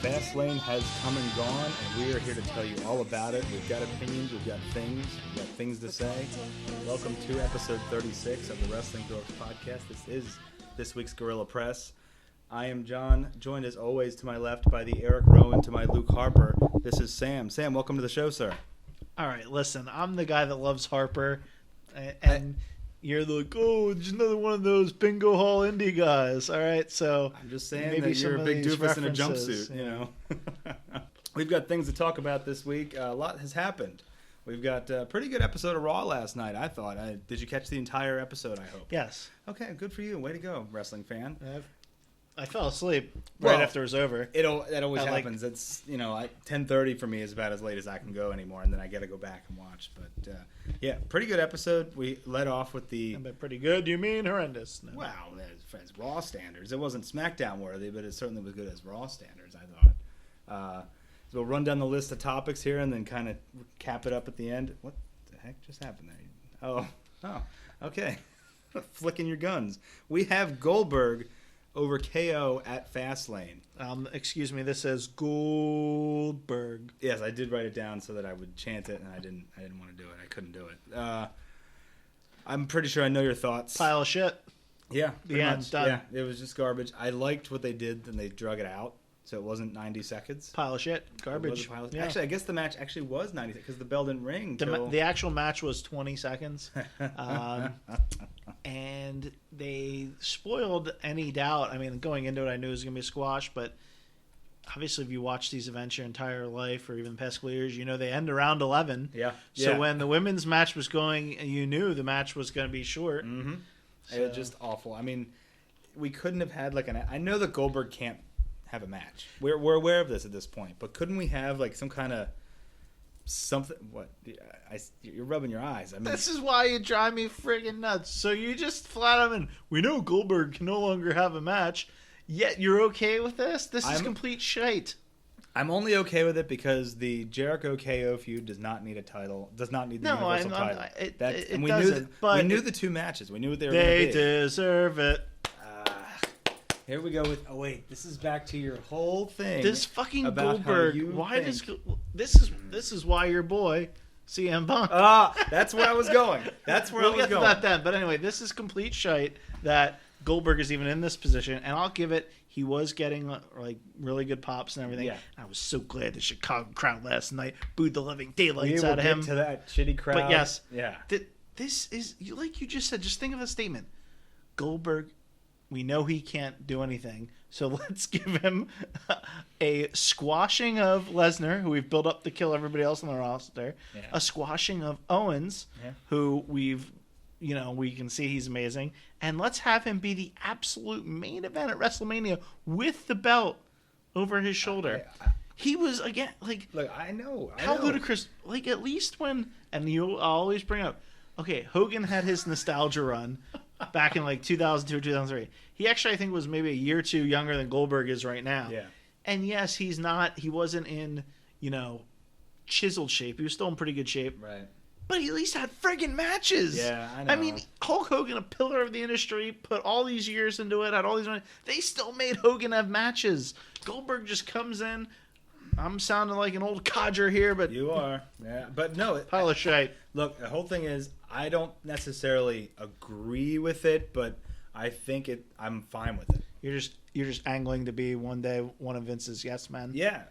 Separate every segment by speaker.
Speaker 1: Fastlane has come and gone, and we are here to tell you all about it. We've got opinions, we've got things to say. Welcome to episode 36 of the Wrestling Dorks podcast. This is this week's Guerrilla Press. I am John, joined as always to my left by the Eric Rowan to my Luke Harper. This is Sam. Sam, welcome to the show, sir.
Speaker 2: All right, listen, I'm the guy that loves Harper, and you're like, oh, just another one of those bingo hall indie guys. All right, so
Speaker 1: I'm just saying
Speaker 2: maybe
Speaker 1: that you're a big doofus in a
Speaker 2: references,
Speaker 1: jumpsuit, you know. We've got things to talk about this week. A lot has happened. We've got a pretty good episode of Raw last night, I thought. Did you catch the entire episode, I hope?
Speaker 2: Yes.
Speaker 1: Okay, good for you. Way to go, wrestling fan.
Speaker 2: I fell asleep right after it was over.
Speaker 1: That always happens. It's 10:30 for me is about as late as I can go anymore, and then I got to go back and watch. But yeah, pretty good episode. We led off with the.
Speaker 2: By pretty good, you mean horrendous? No.
Speaker 1: Wow, as Raw standards, it wasn't SmackDown worthy, but it certainly was good as Raw standards, I thought. So we'll run down the list of topics here and then kind of cap it up at the end. What the heck just happened there? Oh, okay. Flicking your guns. We have Goldberg over KO at Fastlane.
Speaker 2: Excuse me, this says Goldberg.
Speaker 1: Yes, I did write it down so that I would chant it, and I didn't want to do it. I couldn't do it. I'm pretty sure I know your thoughts.
Speaker 2: Pile of shit.
Speaker 1: Yeah,
Speaker 2: The end, done.
Speaker 1: Yeah, it was just garbage. I liked what they did, and they drug it out, so it wasn't 90 seconds.
Speaker 2: Pile of shit. Garbage.
Speaker 1: Yeah. Actually, I guess the match actually was 90 seconds because the bell didn't ring.
Speaker 2: The actual match was 20 seconds. And they spoiled any doubt. I mean, going into it, I knew it was going to be a squash, but obviously if you watch these events your entire life or even the past couple of years, you know they end around 11.
Speaker 1: Yeah.
Speaker 2: So when the women's match was going, you knew the match was going to be short.
Speaker 1: Mm-hmm.
Speaker 2: So.
Speaker 1: It was just awful. I mean, we couldn't have had I know that Goldberg can't have a match. We're aware of this at this point, but couldn't we have some kind of something? What? You're rubbing your eyes. I mean,
Speaker 2: this is why you drive me friggin' nuts. So you just flat out we know Goldberg can no longer have a match, yet you're okay with this? This is complete shite.
Speaker 1: I'm only okay with it because the Jericho KO feud does not need a title. Does not need the Universal title. We knew the two matches. We knew what they were going to be.
Speaker 2: They deserve it.
Speaker 1: Here we go with. Oh wait, this is back to your whole thing.
Speaker 2: This fucking
Speaker 1: about
Speaker 2: Goldberg. This is why your boy CM Punk.
Speaker 1: That's where I was going.
Speaker 2: We'll get to that then. But anyway, this is complete shite that Goldberg is even in this position, and I'll give it. He was getting really good pops and everything.
Speaker 1: Yeah.
Speaker 2: I was so glad the Chicago crowd last night booed the living daylights out of him.
Speaker 1: To that shitty crowd.
Speaker 2: But yes,
Speaker 1: yeah.
Speaker 2: This is like you just said. Just think of the statement, Goldberg. We know he can't do anything, so let's give him a squashing of Lesnar, who we've built up to kill everybody else on the roster, a squashing of Owens, who we can see he's amazing, and let's have him be the absolute main event at WrestleMania with the belt over his shoulder. He was, again,
Speaker 1: Look, I know.
Speaker 2: How ludicrous. At least and I'll always bring up, okay, Hogan had his nostalgia run back in 2002 or 2003. He actually, I think, was maybe a year or two younger than Goldberg is right now.
Speaker 1: Yeah.
Speaker 2: And yes, he wasn't in, chiseled shape. He was still in pretty good shape.
Speaker 1: Right.
Speaker 2: But he at least had friggin' matches.
Speaker 1: Yeah, I know.
Speaker 2: I mean, Hulk Hogan, a pillar of the industry, put all these years into it, had all these money. They still made Hogan have matches. Goldberg just comes in. I'm sounding like an old codger here, but...
Speaker 1: You are. Yeah. But no.
Speaker 2: Pile of shite.
Speaker 1: Look, the whole thing is, I don't necessarily agree with it, but I think I'm fine with it.
Speaker 2: You're just angling to be one day one of Vince's yes men.
Speaker 1: Yeah,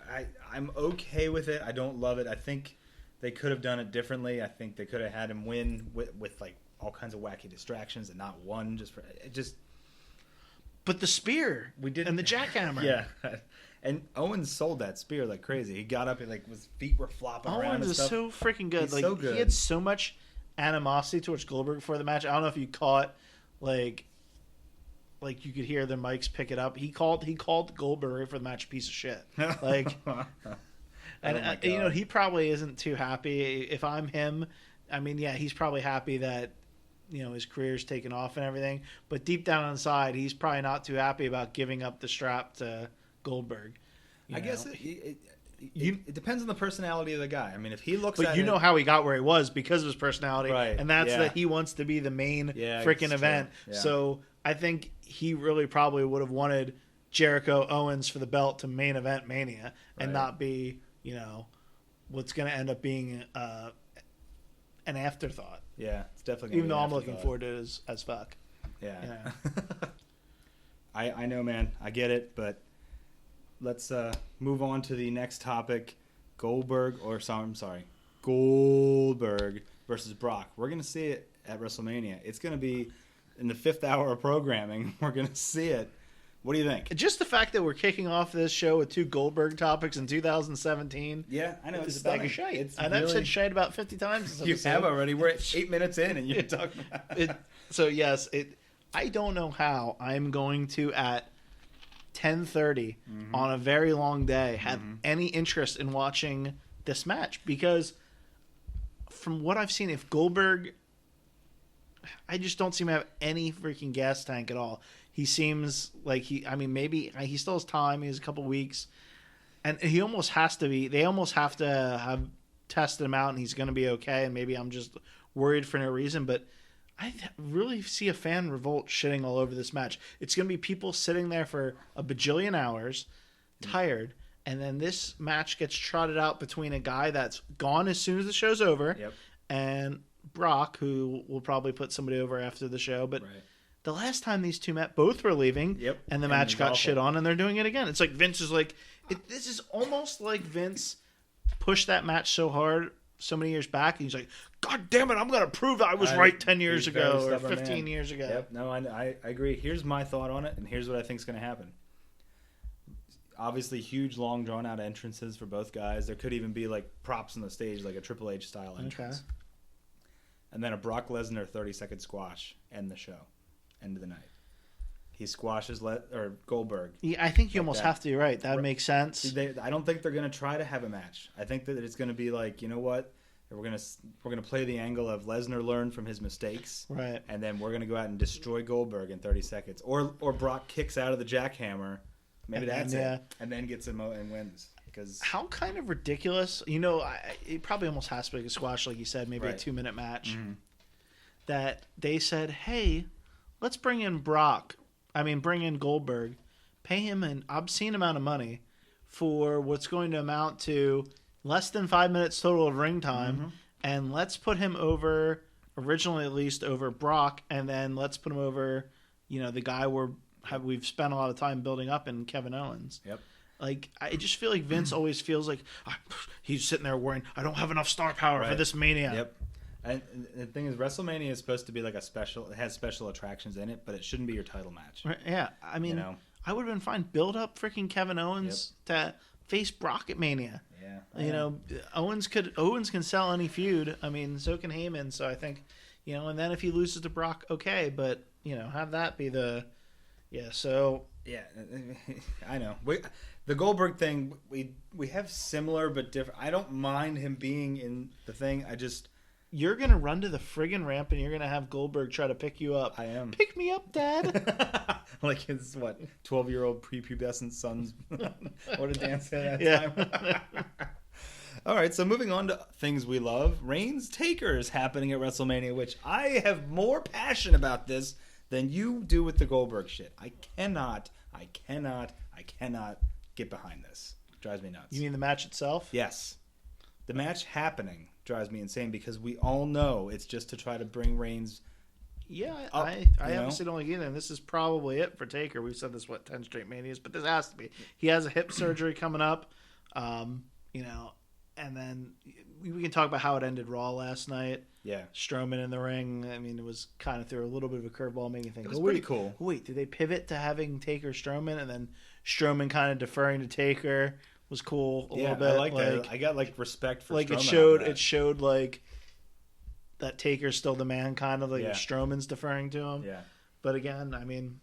Speaker 1: I'm okay with it. I don't love it. I think they could have done it differently. I think they could have had him win with all kinds of wacky distractions and not one just.
Speaker 2: But the spear and the jackhammer.
Speaker 1: Yeah. And Owens sold that spear like crazy. He got up and his feet were flopping around.
Speaker 2: Owens
Speaker 1: is
Speaker 2: so freaking good.
Speaker 1: He's so good.
Speaker 2: He had so much animosity towards Goldberg before the match. I don't know if you caught you could hear the mics pick it up. He called Goldberg for the match a piece of shit. And he probably isn't too happy. If I'm him, I mean, yeah, he's probably happy that his career's taken off and everything. But deep down inside, he's probably not too happy about giving up the strap to Goldberg.
Speaker 1: I guess it depends on the personality of the guy. I mean, if he looks
Speaker 2: but
Speaker 1: at
Speaker 2: you know how he got where he was because of his personality,
Speaker 1: right?
Speaker 2: And that's that he wants to be the main freaking event.
Speaker 1: Yeah.
Speaker 2: So I think he really probably would have wanted Jericho Owens for the belt to main event Mania and
Speaker 1: Right.
Speaker 2: not be, what's going to end up being an afterthought.
Speaker 1: Yeah, it's definitely.
Speaker 2: Even though I'm looking forward to it as fuck.
Speaker 1: Yeah. I know, man. I get it, but let's move on to the next topic. Goldberg versus Brock. We're going to see it at WrestleMania. It's going to be in the 5th hour of programming. We're going to see it. What do you think?
Speaker 2: Just the fact that we're kicking off this show with 2 Goldberg topics in 2017.
Speaker 1: Yeah, I know.
Speaker 2: It's a bag of shite.
Speaker 1: And
Speaker 2: I've said shite about 50 times.
Speaker 1: You have already. We're at 8 minutes in, and you're talking about
Speaker 2: it. So, yes, I don't know how I'm going to, at 10:30 on a very long day, have any interest in watching this match. Because from what I've seen, if Goldberg... I just don't seem to have any freaking gas tank at all. He seems like maybe he still has time. He has a couple weeks. And he almost has to be... They almost have to have tested him out, and he's going to be okay. And maybe I'm just worried for no reason. But I really see a fan revolt shitting all over this match. It's going to be people sitting there for a bajillion hours, tired, and then this match gets trotted out between a guy that's gone as soon as the show's over, and Brock, who will probably put somebody over after the show. But the last time these two met, both were leaving, and the match got shit on, and they're doing it again. It's like Vince is like... this is almost like Vince pushed that match so hard so many years back, and he's like, God damn it, I'm going to prove that I was right 10 years ago or 15 years ago.
Speaker 1: Yep, no, I agree. Here's my thought on it, and here's what I think is going to happen. Obviously, huge, long, drawn-out entrances for both guys. There could even be, like, props on the stage, like a Triple H-style entrance. Okay. And then a Brock Lesnar 30-second squash, end the show, end of the night. He squashes Goldberg.
Speaker 2: Yeah, I think you almost have to. You're right. That makes sense.
Speaker 1: I don't think they're going to try to have a match. I think that it's going to be like, you know what? We're going to play the angle of Lesnar learned from his mistakes,
Speaker 2: right?
Speaker 1: And then we're going to go out and destroy Goldberg in 30 seconds, or Brock kicks out of the jackhammer, maybe that's it, and then gets him and wins. Because
Speaker 2: how kind of ridiculous, it probably almost has to be a squash, like you said, maybe a 2-minute match. That they said, hey, let's bring in Goldberg, pay him an obscene amount of money for what's going to amount to less than 5 minutes total of ring time, and let's put him over, originally at least, over Brock, and then let's put him over, the guy we've spent a lot of time building up in Kevin Owens.
Speaker 1: Yep.
Speaker 2: Like, I just feel like Vince always feels like he's sitting there worrying, I don't have enough star power for this Mania.
Speaker 1: Yep. And the thing is, WrestleMania is supposed to be like it has special attractions in it, but it shouldn't be your title match.
Speaker 2: Right, yeah. I mean, I would have been fine. Build up freaking Kevin Owens to face Brock at Mania. Yeah. Owens can sell any feud. I mean, so can Heyman. So I think, and then if he loses to Brock, okay. But, have that be the, so.
Speaker 1: Yeah, I know. The Goldberg thing, we have similar but different. I don't mind him being in the thing.
Speaker 2: You're going to run to the friggin' ramp and you're going to have Goldberg try to pick you up.
Speaker 1: I am.
Speaker 2: Pick me up, Dad.
Speaker 1: Like his, 12-year-old prepubescent son's... What did Dan say that time? All right, so moving on to things we love. Reigns Taker is happening at WrestleMania, which I have more passion about this than you do with the Goldberg shit. I cannot get behind this. It drives me nuts.
Speaker 2: You mean the match itself?
Speaker 1: Yes. The match happening drives me insane because we all know it's just to try to bring Reigns up,
Speaker 2: I obviously don't like either, and this is probably it for Taker. We've said this, 10 straight Manias, but this has to be. He has a hip surgery coming up, and then we can talk about how it ended Raw last night.
Speaker 1: Yeah.
Speaker 2: Strowman in the ring. I mean, it was kind of through a little bit of a curveball, making me think.
Speaker 1: It was pretty cool.
Speaker 2: Wait, did they pivot to having Taker Strowman, and then Strowman kind of deferring to Taker? Was cool a little bit.
Speaker 1: I like that. I got respect for
Speaker 2: Strowman. It showed that Taker's still the man, kind of Strowman's deferring to him.
Speaker 1: Yeah.
Speaker 2: But again, I mean,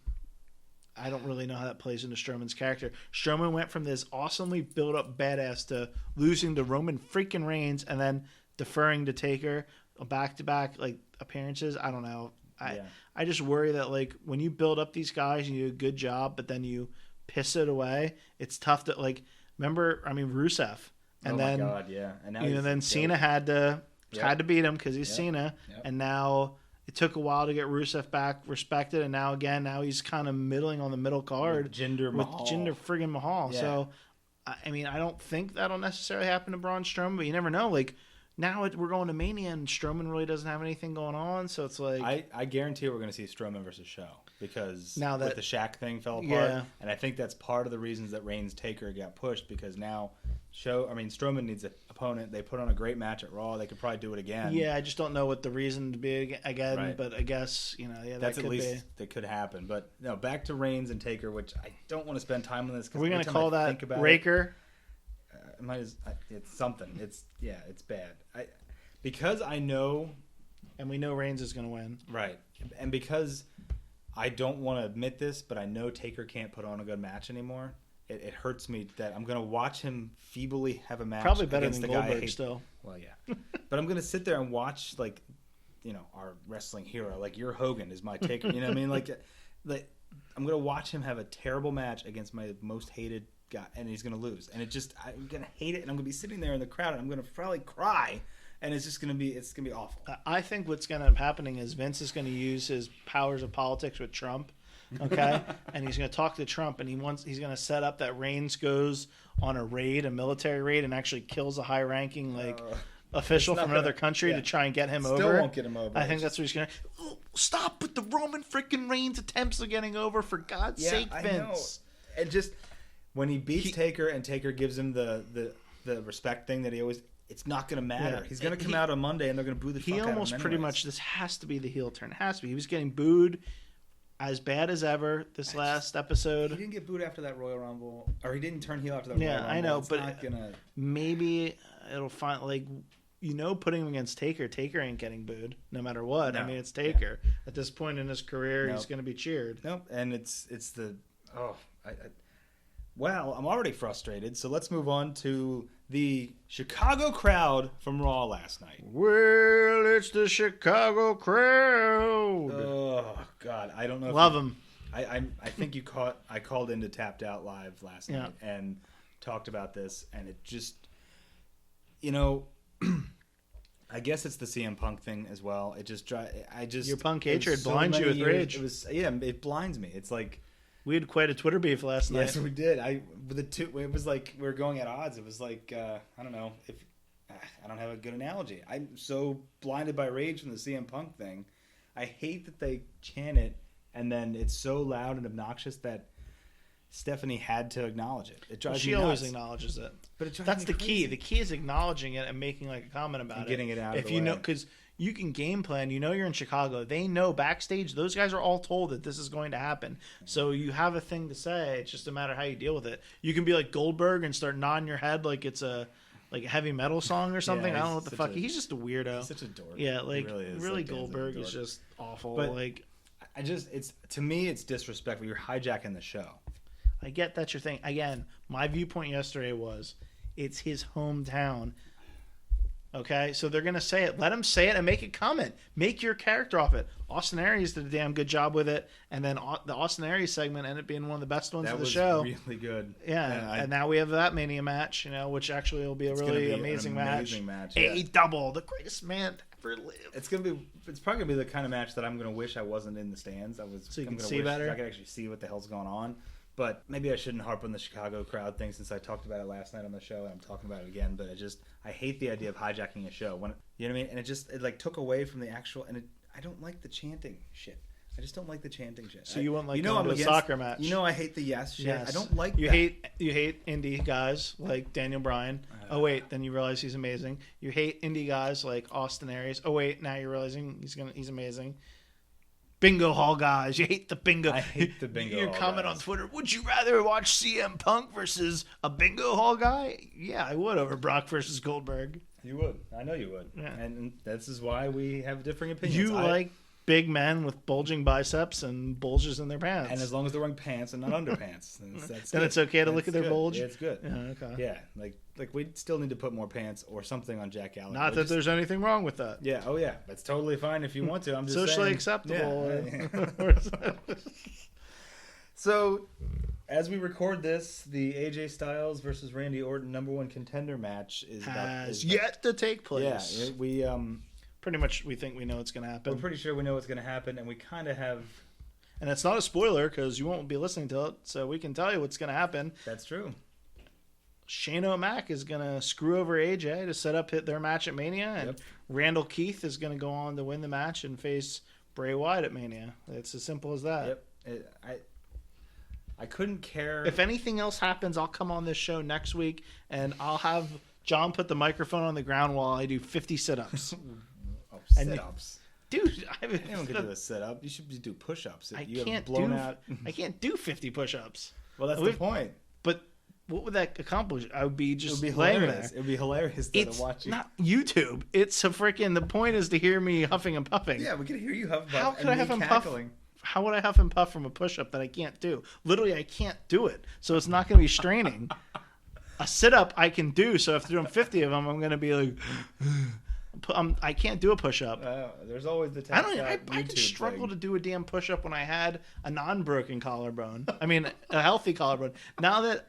Speaker 2: I don't really know how that plays into Strowman's character. Strowman went from this awesomely built up badass to losing to Roman freaking Reigns and then deferring to Taker, back to back appearances. I don't know. I just worry that when you build up these guys and you do a good job, but then you piss it away, it's tough to remember, Rusev, and then,
Speaker 1: my God, yeah, and now
Speaker 2: then Cena had to beat him because he's Cena, and now It took a while to get Rusev back respected, and now he's kind of middling on the middle card
Speaker 1: with Jinder
Speaker 2: friggin' Mahal.
Speaker 1: Yeah.
Speaker 2: So, I mean, I don't think that'll necessarily happen to Braun Strowman, but you never know. Like, now we're going to Mania, and Strowman really doesn't have anything going on, so it's like...
Speaker 1: I guarantee we're going to see Strowman versus Show, because
Speaker 2: now
Speaker 1: with the Shaq thing fell apart,
Speaker 2: yeah.
Speaker 1: and I think that's part of the reasons that Reigns Taker got pushed, because now Strowman needs an opponent. They put on a great match at Raw. They could probably do it again.
Speaker 2: Yeah, I just don't know what the reason to be again,
Speaker 1: Right.
Speaker 2: But I guess,
Speaker 1: That's
Speaker 2: that
Speaker 1: at least that could happen. But no, back to Reigns and Taker, which I don't want to spend time on this.
Speaker 2: Are we going to call that Raker?
Speaker 1: It's something. It's bad. Because I know,
Speaker 2: and we know Reigns is going to win,
Speaker 1: right? And because I don't want to admit this, but I know Taker can't put on a good match anymore. It hurts me that I'm going to watch him feebly have a match.
Speaker 2: Probably better
Speaker 1: against
Speaker 2: than
Speaker 1: the guy
Speaker 2: Goldberg still.
Speaker 1: Well, yeah, but I'm going to sit there and watch our wrestling hero, like your Hogan is my Taker. You know what I mean? Like I'm going to watch him have a terrible match against my most hated guy, and he's going to lose. And I'm going to hate it, and I'm going to be sitting there in the crowd, and I'm going to probably cry. And it's just going to be awful.
Speaker 2: I think what's going to end up happening is Vince is going to use his powers of politics with Trump, okay? And he's going to talk to Trump, and he's going to set up that Reigns goes on a military raid, and actually kills a high-ranking official from another country to try and get him over.
Speaker 1: Still won't get him over.
Speaker 2: I think that's what he's going to... Stop with the Roman freaking Reigns attempts of getting over, for God's sake, Vince.
Speaker 1: Know. And just when he beats Taker, and Taker gives him the respect thing that he always... It's not going to matter. Yeah. He's going to come out on Monday, and they're going to boo the fuck out of him.
Speaker 2: He almost pretty much, this has to be the heel turn. It has to be. He was getting booed as bad as ever this last episode.
Speaker 1: He didn't get booed after that Royal Rumble, or he didn't turn heel after that Royal Rumble.
Speaker 2: Yeah, I know,
Speaker 1: it's
Speaker 2: but
Speaker 1: not gonna...
Speaker 2: maybe it'll find, putting him against Taker ain't getting booed no matter what. No. I mean, it's Taker. Yeah. At this point in his career, he's going to be cheered.
Speaker 1: Nope, and it's the... Well, I'm already frustrated, so let's move on to the Chicago crowd from Raw last night.
Speaker 2: Well, it's the Chicago crowd.
Speaker 1: Oh, God. I don't know.
Speaker 2: Love them.
Speaker 1: I think I called into Tapped Out Live last night and talked about this, and it just, I guess it's the CM Punk thing as well. It just, your
Speaker 2: Punk hatred blinds you with rage.
Speaker 1: It blinds me. It's like,
Speaker 2: we had quite a Twitter beef last night.
Speaker 1: Yes, we did. It was like we were going at odds. It was like I don't know if I don't have a good analogy. I'm so blinded by rage from the CM Punk thing. I hate that they chant it, and then it's so loud and obnoxious that Stephanie had to acknowledge it. It drives me nuts.
Speaker 2: She always acknowledges it.
Speaker 1: But
Speaker 2: that's the key. The key is acknowledging it and making a comment about it.
Speaker 1: Getting it out of the way.
Speaker 2: If you know, because you can game plan. You're in Chicago. They know backstage. Those guys are all told that this is going to happen. So you have a thing to say. It's just a matter of how you deal with it. You can be like Goldberg and start nodding your head like it's a heavy metal song or something. I don't know what the fuck. He's just a weirdo.
Speaker 1: He's such a dork.
Speaker 2: Yeah, really Goldberg is just awful. But
Speaker 1: to me, it's disrespectful. You're hijacking the show.
Speaker 2: I get that's your thing. Again, my viewpoint yesterday was it's his hometown. Okay, so they're going to say it. Let him say it and make a comment. Make your character off it. Austin Aries did a damn good job with it. And then the Austin Aries segment ended up being one of the best ones of the show.
Speaker 1: That was really good.
Speaker 2: Yeah, and now we have that Mania match, which actually will be a really amazing match. A double, the greatest man to ever live.
Speaker 1: It's probably going to be the kind of match that I'm going to wish I wasn't in the stands.
Speaker 2: So you can see better?
Speaker 1: I could actually see what the hell's going on. But maybe I shouldn't harp on the Chicago crowd thing since I talked about it last night on the show, and I'm talking about it again. But I hate the idea of hijacking a show. You know what I mean? And it took away from the actual. And I don't like the chanting shit. I just don't like the chanting shit.
Speaker 2: So you wouldn't like going to a soccer match?
Speaker 1: I hate the yes shit. Yes. I don't like
Speaker 2: you
Speaker 1: that.
Speaker 2: You hate indie guys like Daniel Bryan. Oh wait, then you realize he's amazing. You hate indie guys like Austin Aries. Oh wait, now you're realizing he's amazing. Bingo hall guys. You hate the bingo.
Speaker 1: I hate the bingo
Speaker 2: Your
Speaker 1: hall
Speaker 2: comment
Speaker 1: guys.
Speaker 2: on Twitter, would you rather watch CM Punk versus a bingo hall guy? Yeah, I would over Brock versus Goldberg.
Speaker 1: You would. I know you would. Yeah. And this is why we have differing opinions.
Speaker 2: You like big men with bulging biceps and bulges in their pants.
Speaker 1: And as long as they're wearing pants and not underpants.
Speaker 2: Then it's okay to look at their bulge?
Speaker 1: Yeah, it's good.
Speaker 2: Yeah, okay.
Speaker 1: Yeah, like we still need to put more pants or something on Jack Gallagher.
Speaker 2: Not that there's anything wrong with that.
Speaker 1: Yeah, oh yeah. That's totally fine if you want to. I'm just
Speaker 2: socially
Speaker 1: saying.
Speaker 2: Acceptable.
Speaker 1: Yeah. So, as we record this, the AJ Styles versus Randy Orton #1 contender match is
Speaker 2: yet to take place.
Speaker 1: Yeah,
Speaker 2: pretty much we think we know what's going to happen.
Speaker 1: We're pretty sure we know what's going to happen, and we kind of have...
Speaker 2: And it's not a spoiler because you won't be listening to it, so we can tell you what's going to happen.
Speaker 1: That's true.
Speaker 2: Shane O'Mac is going to screw over AJ to set up their match at Mania, and Randall Keith is going to go on to win the match and face Bray Wyatt at Mania. It's as simple as that.
Speaker 1: Yep. I couldn't care.
Speaker 2: If anything else happens, I'll come on this show next week, and I'll have John put the microphone on the ground while I do 50 sit-ups.
Speaker 1: Sit-ups?
Speaker 2: Dude,
Speaker 1: anyone can do a sit-up. You should do push-ups.
Speaker 2: I can't do 50 push-ups.
Speaker 1: Well, that's the point.
Speaker 2: But what would that accomplish? I would be just laying
Speaker 1: hilarious.
Speaker 2: there.
Speaker 1: It would be hilarious to watch
Speaker 2: It's not YouTube. It's a freaking... The point is to hear me huffing and puffing.
Speaker 1: Yeah, we can hear you huff and puff.
Speaker 2: How could I huff and puff? How would I huff and puff from a push-up that I can't do? Literally, I can't do it. So it's not going to be straining. A sit-up I can do. So if I'm doing 50 of them, I'm going to be like... I can't do a push-up.
Speaker 1: There's always the
Speaker 2: I could struggle to do a damn push-up when I had a non-broken collarbone. I mean, a healthy collarbone. Now that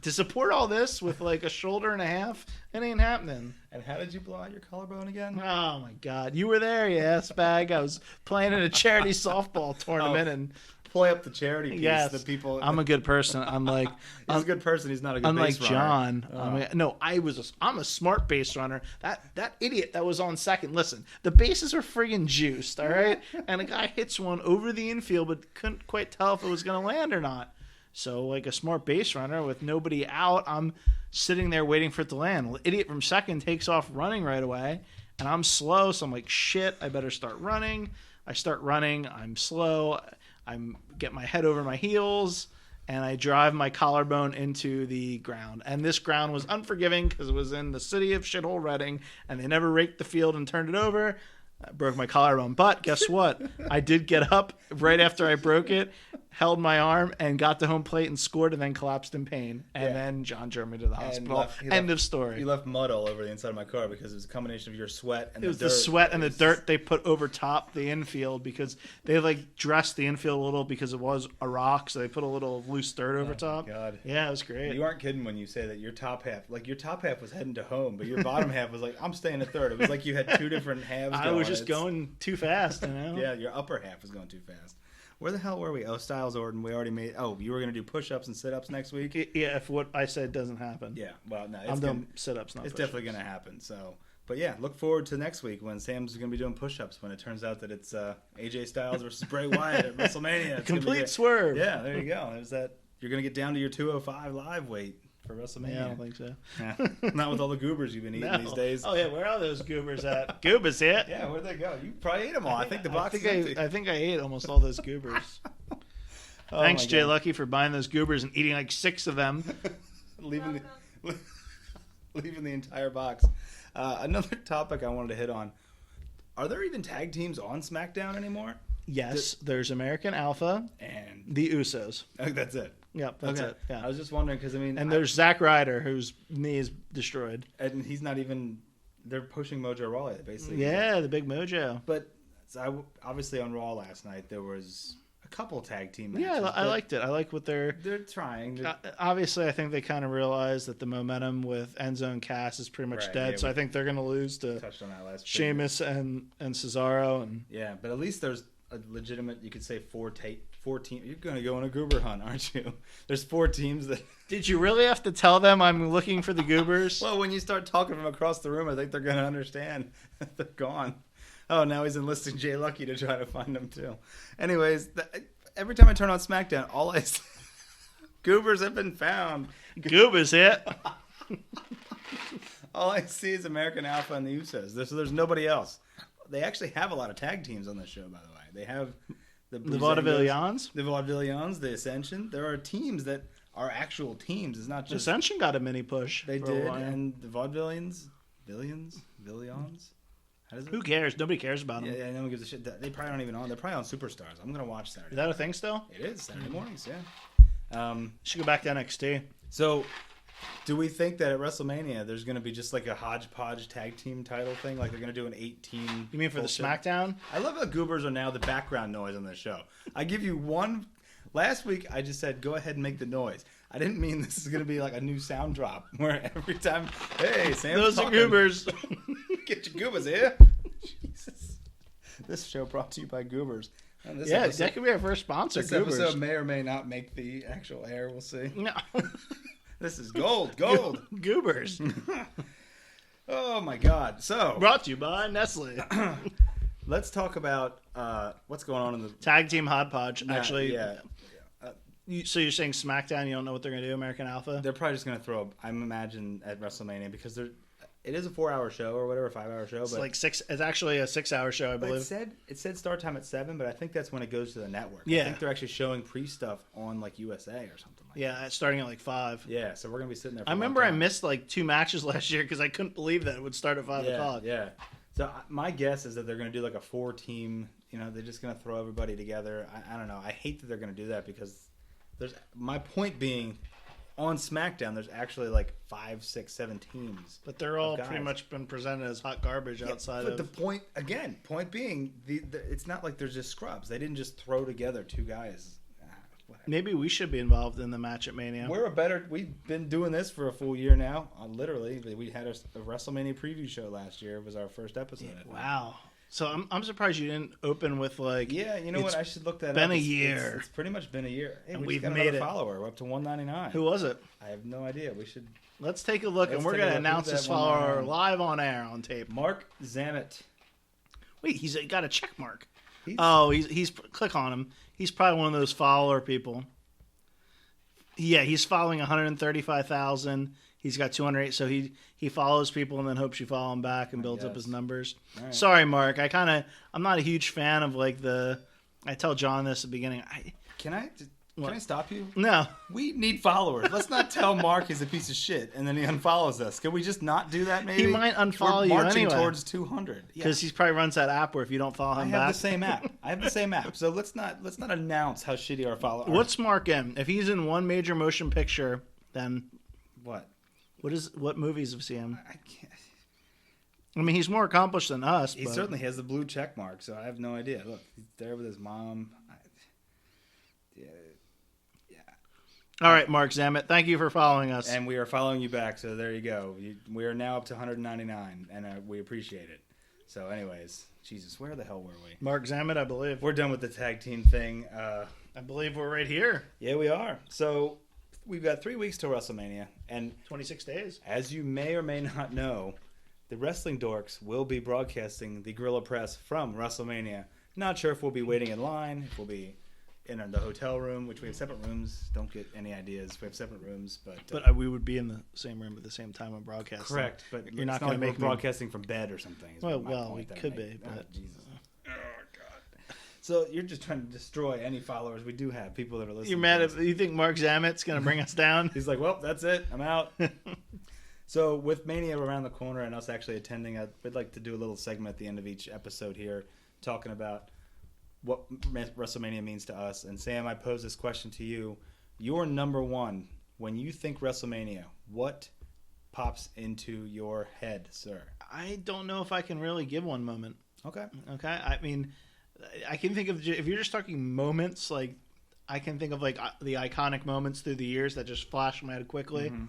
Speaker 2: to support all this with like a shoulder and a half, it ain't happening.
Speaker 1: And how did you blow out your collarbone again?
Speaker 2: Oh my God, you were there, you ass bag. I was playing in a charity softball tournament and.
Speaker 1: Play up the charity piece.
Speaker 2: Yes,
Speaker 1: the people.
Speaker 2: I'm a good person. Unlike
Speaker 1: he's a good person. He's not a good
Speaker 2: unlike
Speaker 1: base runner.
Speaker 2: John. I'm a smart base runner. That idiot that was on second. Listen, the bases are friggin' juiced, all right. And a guy hits one over the infield, but couldn't quite tell if it was going to land or not. So, like a smart base runner with nobody out, I'm sitting there waiting for it to land. Well, the idiot from second takes off running right away, and I'm slow. So I'm like, shit, I better start running. I start running. I'm slow. I get my head over my heels, and I drive my collarbone into the ground. And this ground was unforgiving because it was in the city of shithole Reading, and they never raked the field and turned it over. I broke my collarbone. But guess what? I did get up right after I broke it, held my arm, and got to home plate and scored, and then collapsed in pain. And then John drove me to the hospital. End of story.
Speaker 1: You left mud all over the inside of my car because it was a combination of your sweat and
Speaker 2: it was the sweat and the dirt they put over top the infield because they like dressed the infield a little because it was a rock, so they put a little loose dirt over top.
Speaker 1: God.
Speaker 2: Yeah, it was great.
Speaker 1: You aren't kidding when you say that your top half was heading to home, but your bottom half was like, I'm staying at third. It was like you had two different halves.
Speaker 2: I was just going too fast, you know?
Speaker 1: Yeah, your upper half was going too fast. Where the hell were we? Oh, Styles Orton. We already made. Oh, you were going to do push-ups and sit-ups next week?
Speaker 2: Yeah, if what I said doesn't happen.
Speaker 1: Yeah, well, no.
Speaker 2: I'm doing sit-ups, not
Speaker 1: It's
Speaker 2: push-ups.
Speaker 1: definitely going to happen. So, but yeah, look forward to next week when Sam's going to be doing push-ups when it turns out that it's AJ Styles versus Bray Wyatt at WrestleMania. It's
Speaker 2: Complete swerve.
Speaker 1: Yeah, there you go. There's that. You're going to get down to your 205 live weight for WrestleMania.
Speaker 2: Yeah, I don't think so.
Speaker 1: Yeah. Not with all the goobers you've been eating these days.
Speaker 2: Oh, yeah, where are those goobers at? Goobers here?
Speaker 1: Yeah, where'd they go? You probably ate them all. I think the box is empty.
Speaker 2: I think I ate almost all those goobers. Thanks, Jay Lucky, for buying those goobers and eating like 6 of them.
Speaker 1: leaving the entire box. Another topic I wanted to hit on. Are there even tag teams on SmackDown anymore?
Speaker 2: Yes, there's American Alpha
Speaker 1: and
Speaker 2: the Usos.
Speaker 1: Oh, that's it.
Speaker 2: Yep, that's it. Yeah.
Speaker 1: I was just wondering because
Speaker 2: and there's Zack Ryder whose knee is destroyed,
Speaker 1: and he's not even. They're pushing Mojo Rawley basically.
Speaker 2: Yeah, the big Mojo.
Speaker 1: But obviously on Raw last night there was a couple tag team matches.
Speaker 2: Yeah, I liked it. I like what they're
Speaker 1: trying.
Speaker 2: Obviously, I think they kind of realize that the momentum with Enzo and Cass is pretty much dead. Yeah, so I think they're going to lose to Sheamus and Cesaro. And
Speaker 1: yeah, but at least there's a legitimate, you could say 4 teams. You're going to go on a goober hunt, aren't you? There's 4 teams that.
Speaker 2: Did you really have to tell them I'm looking for the goobers?
Speaker 1: Well, when you start talking from across the room, I think they're going to understand that they're gone. Oh, now he's enlisting Jay Lucky to try to find them too. Anyways, every time I turn on SmackDown, all I see, goobers have been found.
Speaker 2: Goobers hit.
Speaker 1: All I see is American Alpha and the Usos. There's nobody else. They actually have a lot of tag teams on this show, by the way. They have the
Speaker 2: Vaudevillians,
Speaker 1: the Ascension. There are teams that are actual teams. It's not just
Speaker 2: Ascension got a mini push.
Speaker 1: They did, and the Vaudevillians.
Speaker 2: Who cares? Nobody cares about them.
Speaker 1: Yeah, no one gives a shit. They probably aren't even on. They're probably on Superstars. I'm gonna watch Saturday.
Speaker 2: Is that a thing still?
Speaker 1: It is Saturday mornings. Yeah.
Speaker 2: Should go back to NXT.
Speaker 1: So, do we think that at WrestleMania there's gonna be just like a hodgepodge tag team title thing, like they're gonna do an 8-team?
Speaker 2: You mean for the SmackDown?
Speaker 1: I love how goobers are now the background noise on this show. I give you one. Last week I just said go ahead and make the noise. I didn't mean this is gonna be like a new sound drop where every time, hey, Sam's
Speaker 2: those
Speaker 1: talking.
Speaker 2: are goobers.
Speaker 1: Get your goobers here. Jesus. This show brought to you by Goobers.
Speaker 2: That could be our first sponsor.
Speaker 1: This
Speaker 2: Goobers.
Speaker 1: episode may or may not make the actual air. We'll see.
Speaker 2: No.
Speaker 1: This is gold.
Speaker 2: Goobers.
Speaker 1: Oh my God. So
Speaker 2: brought to you by Nestle.
Speaker 1: Let's talk about what's going on in the
Speaker 2: tag team hodgepodge. Actually,
Speaker 1: yeah.
Speaker 2: So you're saying SmackDown? You don't know what they're going to do? American Alpha?
Speaker 1: They're probably just going to throw. I imagine at WrestleMania because it is a 4-hour show or whatever, 5-hour show.
Speaker 2: It's like 6. It's actually a 6-hour show, I believe.
Speaker 1: It said start time at 7, but I think that's when it goes to the network.
Speaker 2: Yeah.
Speaker 1: I think they're actually showing pre-stuff on like USA or something like that.
Speaker 2: Yeah, it's starting at like 5.
Speaker 1: Yeah, so we're gonna be sitting there.
Speaker 2: I remember I missed like 2 matches last year because I couldn't believe that it would start at 5 o'clock.
Speaker 1: Yeah. So my guess is that they're gonna do like a 4-team. They're just gonna throw everybody together. I don't know. I hate that they're gonna do that because my point being. On SmackDown, there's actually like 5, 6, 7 teams.
Speaker 2: But they're all pretty much been presented as hot garbage outside
Speaker 1: but the point being, it's not like there's just scrubs. They didn't just throw together 2 guys.
Speaker 2: Maybe we should be involved in the match at Mania.
Speaker 1: We've been doing this for a full year now. Literally, we had a WrestleMania preview show last year. It was our first episode.
Speaker 2: Yeah, wow. So I'm surprised you didn't open with like.
Speaker 1: Yeah, you know what? I should look that up.
Speaker 2: Been a year.
Speaker 1: It's pretty much been a year. Hey,
Speaker 2: and
Speaker 1: we've got
Speaker 2: made
Speaker 1: another follower. We're up to 199.
Speaker 2: Who was it?
Speaker 1: I have no idea. We should.
Speaker 2: Let's take a look, and we're going to announce this follower live on air on tape.
Speaker 1: Mark Zammit.
Speaker 2: Wait, he's got a check mark. He's click on him. He's probably one of those follower people. Yeah, he's following 135,000. He's got 208, so he follows people and then hopes you follow him back and builds up his numbers. Right. Sorry, Mark. I'm not a huge fan of like I tell John this at the beginning.
Speaker 1: Can I stop you?
Speaker 2: No.
Speaker 1: We need followers. Let's not tell Mark he's a piece of shit and then he unfollows us. Can we just not do that maybe?
Speaker 2: He might unfollow you
Speaker 1: We're marching
Speaker 2: anyway.
Speaker 1: towards 200.
Speaker 2: Because he probably runs that app where if you don't follow him back.
Speaker 1: I have the same app. So let's not announce how shitty our followers are.
Speaker 2: What's Mark in? If he's in one major motion picture, then
Speaker 1: what?
Speaker 2: What movies have seen him?
Speaker 1: I can't.
Speaker 2: I mean, he's more accomplished than us.
Speaker 1: He certainly has the blue check mark, so I have no idea. Look, he's there with his mom. Yeah.
Speaker 2: All right, Mark Zammit, thank you for following us.
Speaker 1: And we are following you back, so there you go. We are now up to 199, and we appreciate it. So anyways, Jesus, where the hell were we?
Speaker 2: Mark Zammit, I believe.
Speaker 1: We're done with the tag team thing.
Speaker 2: I believe we're right here.
Speaker 1: Yeah, we are. So we've got 3 weeks till WrestleMania, and
Speaker 2: 26 days.
Speaker 1: As you may or may not know, the Wrestling Dorks will be broadcasting the Guerrilla Press from WrestleMania. Not sure if we'll be waiting in line, if we'll be in the hotel room, which we have separate rooms. Don't get any ideas. We have separate rooms,
Speaker 2: but we would be in the same room at the same time when broadcasting.
Speaker 1: Correct, but
Speaker 2: you're not going to make
Speaker 1: broadcasting from bed or something.
Speaker 2: Well, we could be. But
Speaker 1: Jesus. Oh God. So you're just trying to destroy any followers we do have. People that are listening.
Speaker 2: You're mad at? You think Mark Zammit's going to bring us down?
Speaker 1: He's like, well, that's it. I'm out. So with Mania around the corner and us actually attending, we'd like to do a little segment at the end of each episode here, talking about what WrestleMania means to us. And Sam, I pose this question to you. Your number one, when you think WrestleMania, what pops into your head, sir?
Speaker 2: I don't know if I can really give one moment.
Speaker 1: Okay.
Speaker 2: I mean, I can think of, if you're just talking moments, like I can think of like the iconic moments through the years that just flash in my head quickly. Mm-hmm.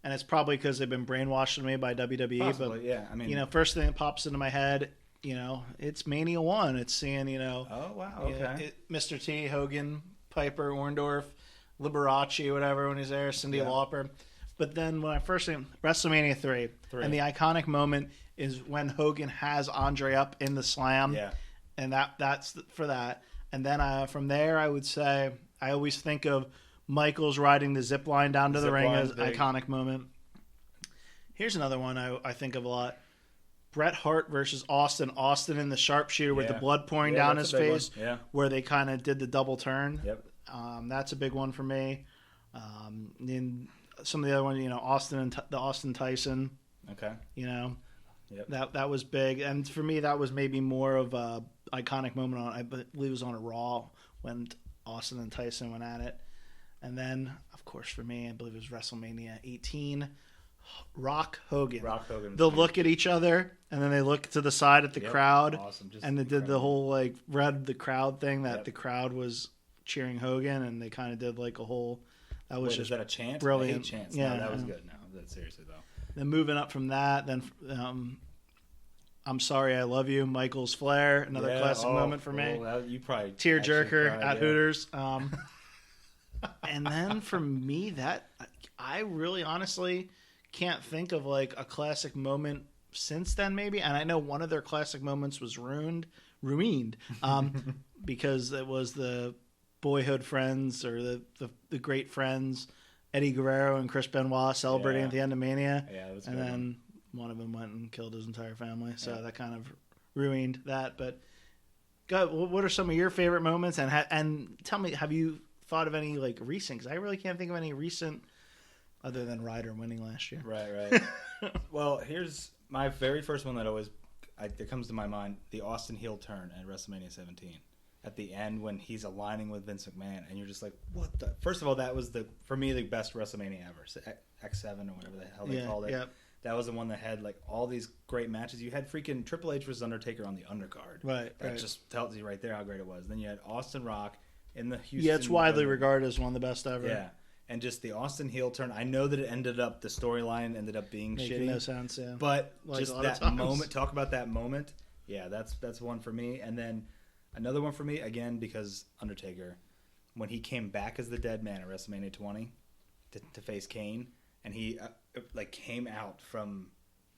Speaker 2: And it's probably because they've been brainwashed in me by WWE.
Speaker 1: Possibly,
Speaker 2: but
Speaker 1: yeah. I mean,
Speaker 2: first thing that pops into my head, it's Mania 1. It's seeing,
Speaker 1: oh, wow, okay.
Speaker 2: Mr. T, Hogan, Piper, Orndorff, Liberace, whatever, when he's there, Cyndi Lauper. But then when I first think WrestleMania 3, and the iconic moment is when Hogan has Andre up in the slam.
Speaker 1: Yeah.
Speaker 2: And that's for that. And then from there, I would say, I always think of Michaels riding the zip line down to the ring as iconic moment. Here's another one I think of a lot. Bret Hart versus Austin. Austin in the sharpshooter with the blood pouring down his face, where they kind of did the double turn.
Speaker 1: Yep.
Speaker 2: That's a big one for me. And some of the other ones, Austin and the Austin Tyson.
Speaker 1: Okay.
Speaker 2: Yep. That was big, and for me, that was maybe more of a iconic moment. I believe it was on a Raw when Austin and Tyson went at it. And then, of course, for me, I believe it was WrestleMania 18. Rock Hogan. They'll look at each other, and then they look to the side at the crowd.
Speaker 1: Awesome.
Speaker 2: And they did the whole, read the crowd thing that the crowd was cheering Hogan, and they kind of did, a whole... That was just
Speaker 1: is that a chant?
Speaker 2: Brilliant.
Speaker 1: Chants. Yeah. No, that was good. No, seriously, though.
Speaker 2: Then moving up from that, then I'm Sorry I Love You, Michaels Flair, another classic moment for me.
Speaker 1: You probably
Speaker 2: tearjerker at Hooters. And then for me, that I really honestly can't think of like a classic moment since then, maybe. And I know one of their classic moments was ruined, because it was the boyhood friends or the great friends, Eddie Guerrero and Chris Benoit celebrating at the end of Mania.
Speaker 1: Yeah, that was
Speaker 2: and
Speaker 1: good.
Speaker 2: Then one of them went and killed his entire family, so that kind of ruined that. But what are some of your favorite moments? And tell me, have you thought of any like recent? Because I really can't think of any recent other than Ryder winning last year.
Speaker 1: Right. Well, here's my very first one that comes to my mind: the Austin heel turn at WrestleMania 17. At the end when he's aligning with Vince McMahon, and you're just like, what the? First of all, that was for me the best WrestleMania ever. X7 or whatever the hell they called it.
Speaker 2: Yep.
Speaker 1: That was the one that had like all these great matches. You had freaking Triple H versus Undertaker on the undercard.
Speaker 2: Right.
Speaker 1: That just tells you right there how great it was. Then you had Austin Rock in the Houston.
Speaker 2: Yeah, it's widely regarded as one of the best ever.
Speaker 1: Yeah. And just the Austin heel turn. I know that the storyline ended up being
Speaker 2: Making
Speaker 1: shitty.
Speaker 2: no sense, yeah.
Speaker 1: But
Speaker 2: like
Speaker 1: just that moment, talk about that moment. Yeah, that's one for me. And then another one for me, again, because Undertaker, when he came back as the dead man at WrestleMania 20 to face Kane, and he came out from,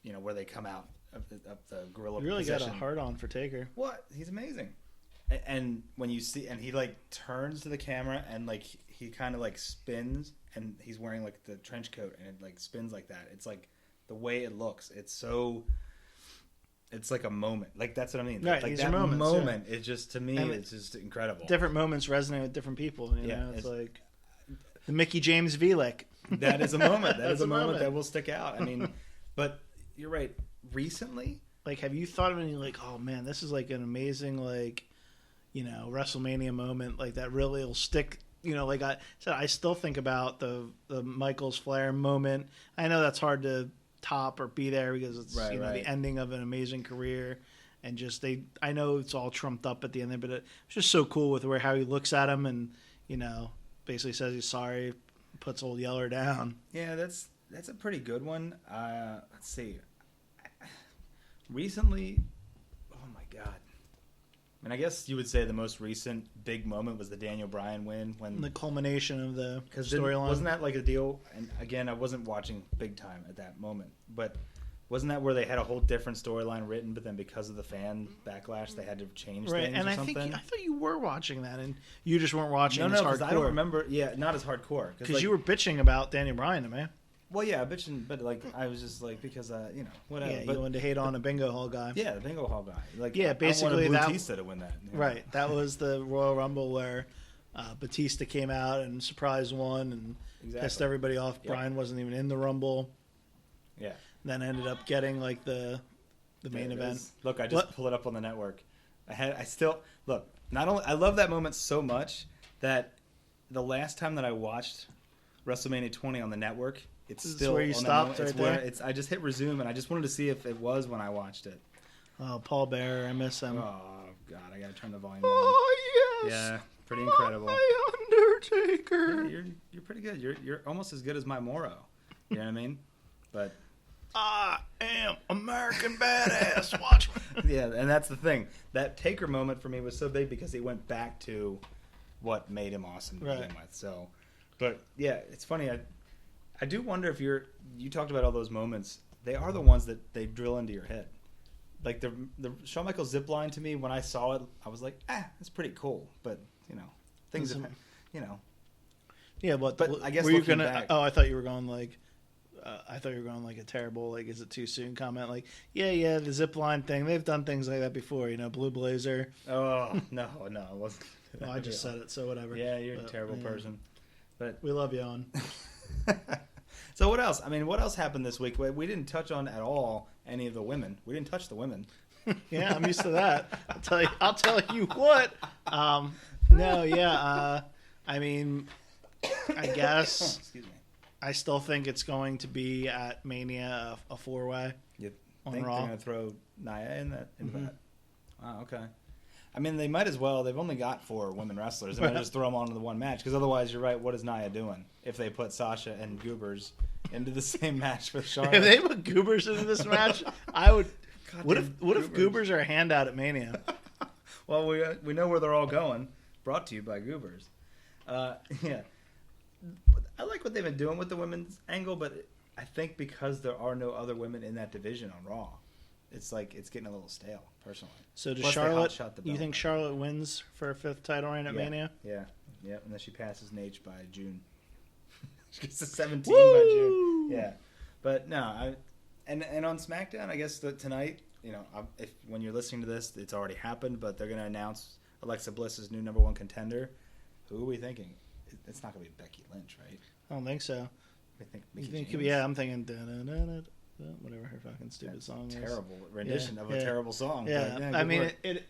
Speaker 1: where they come out of the gorilla
Speaker 2: You really
Speaker 1: possession.
Speaker 2: got a hard on for Taker.
Speaker 1: What? He's amazing. And when you see, and he like turns to the camera and like he kind of like spins, and he's wearing like the trench coat, and it like spins like that. It's like the way it looks. It's like a moment. Like that's what I mean.
Speaker 2: Right,
Speaker 1: like
Speaker 2: these
Speaker 1: that
Speaker 2: are moments,
Speaker 1: It just, to me, it's just incredible.
Speaker 2: Different moments resonate with different people. You know, it's like the Mickey James V-Lick.
Speaker 1: That is a moment. That is a moment
Speaker 2: moment
Speaker 1: that will stick out. I mean, but you're right. Recently,
Speaker 2: like, have you thought of any like, oh man, this is like an amazing like, WrestleMania moment like that really will stick. Like I said, I still think about the Michaels Flair moment. I know that's hard to top or be there because it's the ending of an amazing career, and just I know it's all trumped up at the end there, but it's just so cool with how he looks at him and basically says he's sorry, puts old Yeller down.
Speaker 1: Yeah, that's a pretty good one. Let's see. Recently, oh my god. I mean, I guess you would say the most recent big moment was the Daniel Bryan win, when
Speaker 2: The culmination of the
Speaker 1: because
Speaker 2: storyline.
Speaker 1: wasn't that like a deal? And again, I wasn't watching big time at that moment, but wasn't that where they had a whole different storyline written, but then because of the fan backlash, they had to change things
Speaker 2: and
Speaker 1: or
Speaker 2: I
Speaker 1: something?
Speaker 2: think I thought you were watching that, and you just weren't watching
Speaker 1: No,
Speaker 2: as
Speaker 1: because
Speaker 2: hardcore.
Speaker 1: I don't remember. Yeah, not as hardcore.
Speaker 2: Because you were bitching about Daniel Bryan to me.
Speaker 1: Well, yeah, bitching, but like I was just like, because whatever.
Speaker 2: Yeah,
Speaker 1: but,
Speaker 2: you wanted to hate on a bingo hall guy.
Speaker 1: Yeah, the bingo hall guy. Like,
Speaker 2: Yeah, basically
Speaker 1: I wanted Batista to win that.
Speaker 2: Right, that was the Royal Rumble where Batista came out and surprise won and pissed everybody off.
Speaker 1: Yep.
Speaker 2: Bryan wasn't even in the Rumble.
Speaker 1: Yeah.
Speaker 2: Then ended up getting like the main event.
Speaker 1: Look, I just pulled it up on the network. I still look. Not only I love that moment so much that the last time that I watched WrestleMania 20 on the network, it's still
Speaker 2: where you
Speaker 1: on
Speaker 2: stopped
Speaker 1: that
Speaker 2: right
Speaker 1: moment.
Speaker 2: there.
Speaker 1: I just hit resume, and I just wanted to see if it was when I watched it.
Speaker 2: Oh, Paul Bearer, I miss him.
Speaker 1: Oh God, I gotta turn the volume down.
Speaker 2: Oh yes.
Speaker 1: Yeah, pretty incredible.
Speaker 2: My Undertaker.
Speaker 1: Yeah, you're pretty good. You're almost as good as my Moro. You know what I mean? But
Speaker 2: I am American Badass. Watch me.
Speaker 1: yeah, and that's the thing. That Taker moment for me was so big because he went back to what made him awesome to begin with. So, but yeah, it's funny. I do wonder if you talked about all those moments. They are the ones that they drill into your head. Like the Shawn Michaels zip line, to me, when I saw it, I was like, it's pretty cool. But things have,
Speaker 2: Yeah, but
Speaker 1: I guess
Speaker 2: were you
Speaker 1: looking
Speaker 2: gonna?
Speaker 1: back,
Speaker 2: I thought you were going like. I thought you were going like a terrible, like, is it too soon comment? Like, yeah, the zip line thing. They've done things like that before, Blue Blazer.
Speaker 1: Oh, no, it wasn't.
Speaker 2: No, I just said it, so whatever.
Speaker 1: Yeah, you're a terrible person. But
Speaker 2: we love you, Owen.
Speaker 1: So what else? I mean, what else happened this week? We didn't touch on at all any of the women. We didn't touch the women.
Speaker 2: Yeah, I'm used to that. I'll tell you what. I mean, I guess.
Speaker 1: Excuse me.
Speaker 2: I still think it's going to be at Mania a 4-way.
Speaker 1: You
Speaker 2: on
Speaker 1: think
Speaker 2: Raw.
Speaker 1: they're going to throw Nia in that? Wow, okay. I mean, they might as well. They've only got 4 women wrestlers. They might just throw them onto the one match. Because otherwise, you're right, what is Nia doing if they put Sasha and Goobers into the same match with Charlotte?
Speaker 2: If they put Goobers into this match, I would What if goobers are a handout at Mania?
Speaker 1: Well, we know where they're all going. Brought to you by Goobers. Yeah. I like what they've been doing with the women's angle, but I think because there are no other women in that division on Raw, it's getting a little stale, personally.
Speaker 2: So does
Speaker 1: Plus,
Speaker 2: Charlotte?
Speaker 1: the
Speaker 2: You
Speaker 1: belt.
Speaker 2: think Charlotte wins for a 5th title reign at Mania?
Speaker 1: Yeah, unless she passes Nate by June. She gets to 17
Speaker 2: Woo!
Speaker 1: by June. Yeah, but no, and on SmackDown, I guess tonight, if when you're listening to this, it's already happened, but they're going to announce Alexa Bliss's new #1 contender. Who are we thinking? It's not going to be Becky Lynch, right?
Speaker 2: I don't think so.
Speaker 1: I think
Speaker 2: You
Speaker 1: Mickie
Speaker 2: think?
Speaker 1: James.
Speaker 2: Yeah, I'm thinking whatever her fucking stupid
Speaker 1: That's
Speaker 2: song is.
Speaker 1: Terrible rendition of a terrible song.
Speaker 2: Yeah,
Speaker 1: but,
Speaker 2: I
Speaker 1: good
Speaker 2: mean,
Speaker 1: work.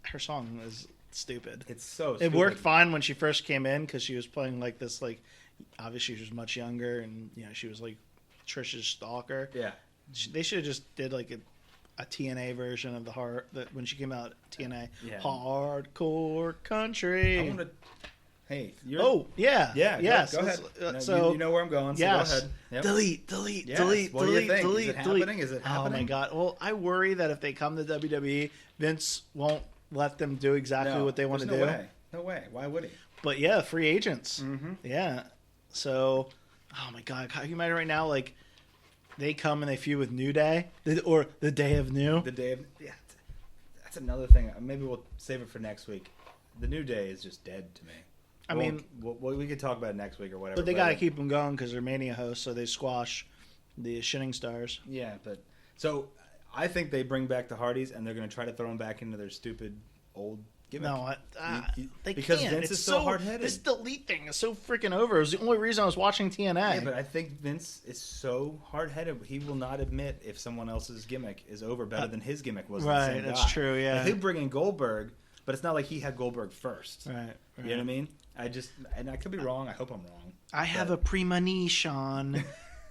Speaker 2: her song is stupid.
Speaker 1: It's so
Speaker 2: It
Speaker 1: stupid.
Speaker 2: worked fine when she first came in because she was playing like this, obviously she was much younger and she was like Trish's stalker.
Speaker 1: Yeah.
Speaker 2: They should have just did like a TNA version of when she came out. TNA Hardcore Country.
Speaker 1: I want to. Hey, you're.
Speaker 2: Oh yeah,
Speaker 1: Yeah.
Speaker 2: yes.
Speaker 1: Go ahead.
Speaker 2: No,
Speaker 1: So you know where I'm going. So
Speaker 2: yes.
Speaker 1: go ahead. Yep.
Speaker 2: Delete.
Speaker 1: Yes.
Speaker 2: Delete.
Speaker 1: What do you think?
Speaker 2: Delete.
Speaker 1: Is it
Speaker 2: delete.
Speaker 1: happening? Is it happening?
Speaker 2: Oh my god. Well, I worry that if they come to WWE, Vince won't let them do exactly what they want to do.
Speaker 1: No way. Why would he?
Speaker 2: But yeah, free agents.
Speaker 1: Mm-hmm.
Speaker 2: Yeah. So, oh my god, can you imagine right now? Like, they come and they feud with New Day, or the Day of New.
Speaker 1: The day of that's another thing. Maybe we'll save it for next week. The New Day is just dead to me.
Speaker 2: I mean,
Speaker 1: we could talk about it next week or whatever.
Speaker 2: but they got to keep them going because they're Mania hosts, so they squash the Shining Stars.
Speaker 1: Yeah, but so I think they bring back the Hardys and they're going to try to throw them back into their stupid old gimmick.
Speaker 2: No, they
Speaker 1: because
Speaker 2: can't.
Speaker 1: Vince is so hard-headed.
Speaker 2: This delete thing is so freaking over. It was the only reason I was watching TNA.
Speaker 1: Yeah, but I think Vince is so hard-headed. He will not admit if someone else's gimmick is over better than his gimmick was.
Speaker 2: Right,
Speaker 1: the same
Speaker 2: that's
Speaker 1: guy.
Speaker 2: true. Yeah,
Speaker 1: He'll bring in Goldberg, but it's not like he had Goldberg first.
Speaker 2: Right.
Speaker 1: You know what I mean? And I could be wrong. I hope I'm wrong.
Speaker 2: I have a premonition.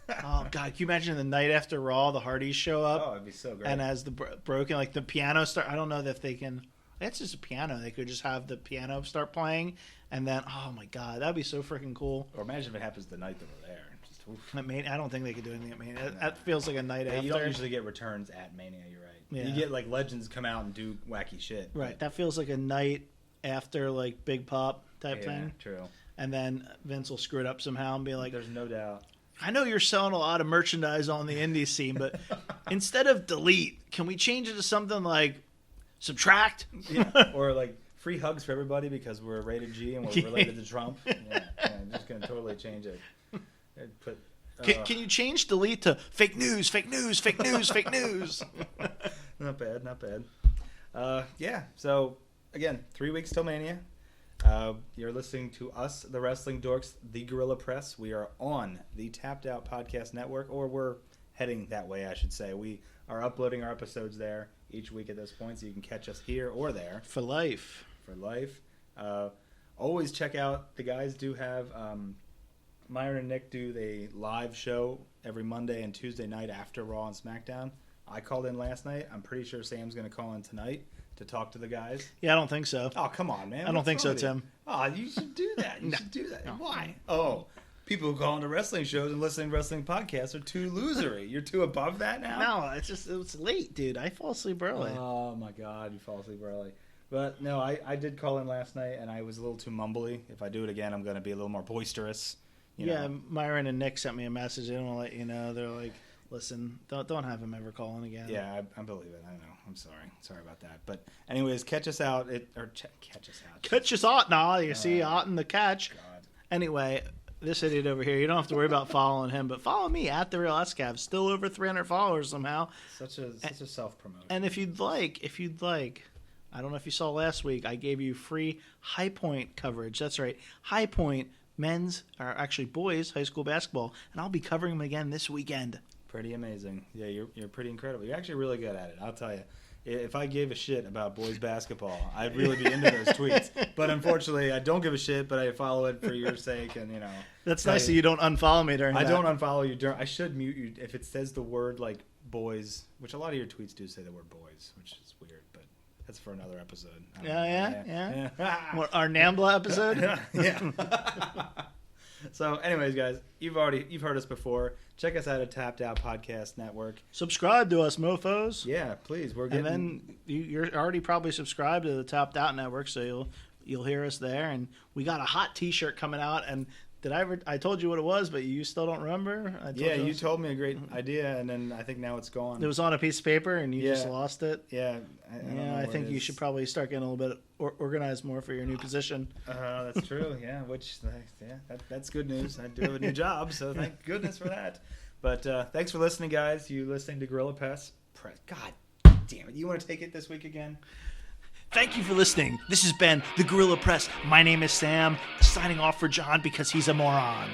Speaker 2: Oh God! Can you imagine the night after Raw, the Hardys show up?
Speaker 1: Oh, it'd be so great.
Speaker 2: And as the broken, like the piano start, I don't know if they can. That's just a piano. They could just have the piano start playing, and then oh my God, that'd be so freaking cool.
Speaker 1: Or imagine if it happens the night that we're there. Just, oof.
Speaker 2: I don't think they could do anything at Mania. That feels like a night after.
Speaker 1: You don't usually get returns at Mania. You're right.
Speaker 2: Yeah.
Speaker 1: You get like legends come out and do wacky shit.
Speaker 2: Right. That feels like a night after like Big Pop type thing.
Speaker 1: True.
Speaker 2: And then Vince will screw it up somehow and be like,
Speaker 1: "There's no doubt.
Speaker 2: I know you're selling a lot of merchandise on the indie scene, but instead of delete, can we change it to something like subtract?"
Speaker 1: Yeah. Or like free hugs for everybody because we're rated G and we're related to Trump. Yeah, I'm just gonna totally change it. I'd put.
Speaker 2: Can you change delete to fake news, fake news, fake news, fake news?
Speaker 1: Not bad. Yeah. So again, 3 weeks till Mania. You're listening to us, the Wrestling Dorks, the Guerrilla Press. We are on the Tapped Out Podcast Network, or we're heading that way, I should say. We are uploading our episodes there each week at this point, so you can catch us here or there.
Speaker 2: For life.
Speaker 1: Always check out, the guys do have, Myron and Nick do the live show every Monday and Tuesday night after Raw and SmackDown. I called in last night. I'm pretty sure Sam's going to call in tonight to talk to the guys.
Speaker 2: Yeah, I don't think so.
Speaker 1: Oh, come on, man.
Speaker 2: I don't think so, Tim.
Speaker 1: Oh, you should do that. You should do that.
Speaker 2: No.
Speaker 1: Why? Oh, people who call into wrestling shows and listening to wrestling podcasts are too losery. You're too above that now?
Speaker 2: No, it's late, dude. I fall asleep early.
Speaker 1: Oh, my God. You fall asleep early. But, no, I did call in last night, and I was a little too mumbly. If I do it again, I'm going to be a little more boisterous. You know.
Speaker 2: Myron and Nick sent me a message. They don't want to let you know. They're like, listen, don't have him ever call in again.
Speaker 1: Yeah, I believe it. I know. I'm sorry. Sorry about that. But anyways, catch us out. Catch us out.
Speaker 2: Catch us out now. You see out in the catch.
Speaker 1: God.
Speaker 2: Anyway, this idiot over here, you don't have to worry about following him, but follow me at The Real SCAV. Still over 300 followers somehow.
Speaker 1: Such a self-promotion.
Speaker 2: And if you'd like, I don't know if you saw last week, I gave you free High Point coverage. That's right. High Point men's, or actually boys, high school basketball. And I'll be covering them again this weekend.
Speaker 1: Pretty amazing. Yeah, you're pretty incredible. You're actually really good at it, I'll tell you. If I gave a shit about boys basketball, I'd really be into those tweets. But unfortunately, I don't give a shit, but I follow it for your sake. And,
Speaker 2: That's nice that you don't unfollow me during that.
Speaker 1: I don't unfollow you during. I should mute you if it says the word, like, boys, which a lot of your tweets do say the word boys, which is weird, but that's for another episode.
Speaker 2: Yeah. What, our NAMBLA episode?
Speaker 1: Yeah. So, anyways, guys, you've heard us before. Check us out at Tapped Out Podcast Network.
Speaker 2: Subscribe to us, mofos.
Speaker 1: Yeah, please. We're
Speaker 2: getting. And then you're already probably subscribed to the Tapped Out Network, so you'll hear us there. And we got a hot T-shirt coming out. And I told you what it was, but you still don't remember?
Speaker 1: You told me a great idea, and then I think now it's gone.
Speaker 2: It was on a piece of paper, and you just lost it.
Speaker 1: Yeah.
Speaker 2: I think you should probably start getting a little bit organized more for your new position.
Speaker 1: That's true. Yeah, that's good news. I do have a new job, so thank goodness for that. But thanks for listening, guys. You listening to Guerrilla Press? God damn it! You want to take it this week again?
Speaker 2: Thank you for listening. This has been the Guerrilla Press. My name is Sam, signing off for John because he's a moron.